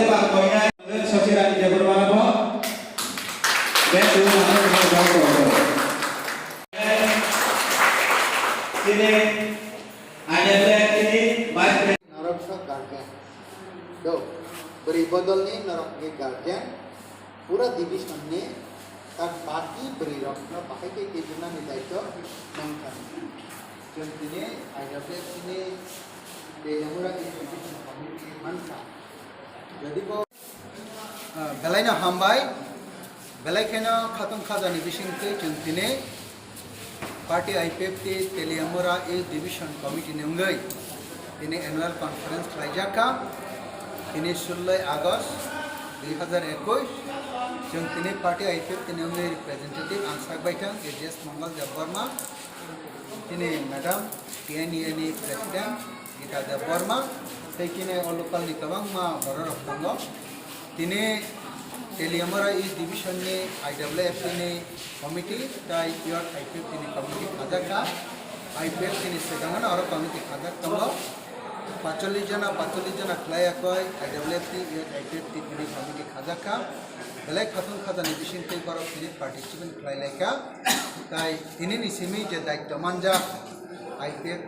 bak koinai sosial di Jawa Barat. Betul mana jauh. Sini ada ini baik. Narok sa guardian. Do beri bodol ni narok ke guardian. Pura division ni tak baki beri rok na pakai ke tijuna ni daito nangkan. Jadi ada ini Telemura Institution Committee Mansa. Jadi ko belai na hambai belai kena khatam khada ni bising ke chuntine party IPF te Telemura Division Committee ne ungai ini annual conference khlaijaka ini 16 August 2021 chuntine party IPF te ne ungai representative ansak baitang AJS Mangal Devarma ini madam TNE president Gita Devarma tekine local ni kabang ma horor tango tine Telemura division ni IWF ni committee tai pure IPF ni committee khajaka IPF ni sedangan aro committee khajak tango 45 jana klaya koi IWF ni IPF ni committee khajaka belai khatun khada ni bising tei korok ni participant khlaileka tai tine ni simi je daitto manja IPF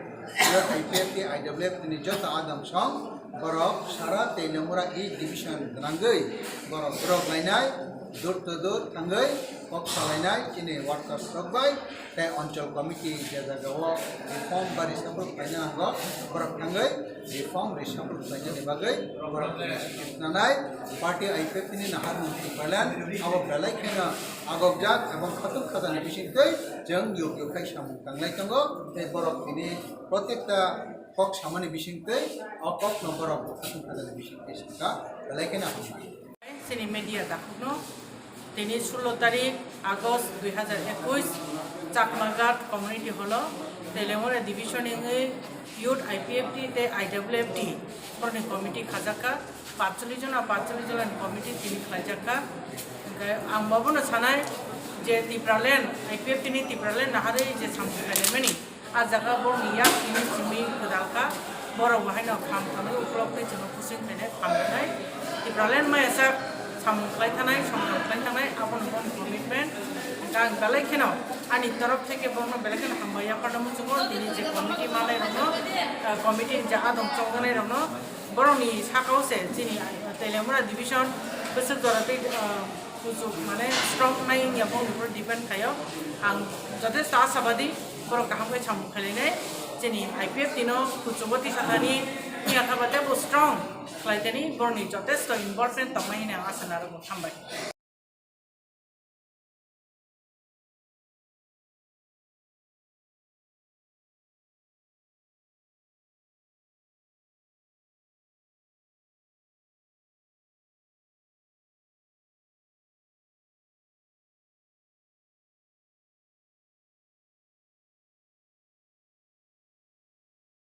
ti IWF ni jota adam song borok sara Telemura division nangai borok borok lainai dur to dur tangai ok salainai kini workers rokbai te oncol committee jaga gawo reform bari sabruk paina go borok tangai reform resabruk paina ni bagai borok nanai party IPF ni nahar mukti palan abo belai kena agok jak ebong khatuk khada ni bising tei jeng yogyo kai samung tanglai tango te borok ini protekta kok samane bising tei okok nomor of khatuk khada ni bising tei saka belai kena hamai sini media dakno তিনি 16 তারিখ August 2021 Chakmaghat community হলো Teliamura division youth IPFT তে আইডব্লিউএফটি পরনি committee খাজাকা 45 জন committee তিনি খাজাকা আং বাবুনো সানাই যে Tipraland IPFT নি তিপ্রালেন নাহারে যে সামখাইলেমেনি আর জায়গা বর্নিয়া তিনি সিমি গদালকা বড় বাহাইনো খাম খামে উপলব্ধি জন্য খুশি থেনে খামনাই তিপ্রালেন মায়সা সামুখলাই থানায় সংরক্ষণ থানায় আপন আপন কমিটমেন্ট গাং বেলাই খেন আনি তরফ থেকে বর্ণ বেলাইখান হামবাইয়া পাঠামো চুমো তিনি যে কমিটি মালাই রনো কমিটি যে আদম চৌগানাই রনো বরংনি সাকাওসে যিনি তেলেমুরা ডিভিশন বছর ধরাতে সুযোগ মানে স্ট্রং নাই ইয়াবং উপর ডিপেন্ড খায় আং যথেষ্ট আশাবাদী বরং গাহামকে সামুখাইলাইনাই যিনি আইপিএফ তিনো কুচুমতি সাথানি ইয়াথাবাতে স্ট্রং খাইতেনি বরনি যথেষ্ট ইম্পর্টেন্ট তমাইনে আসানার হামবাই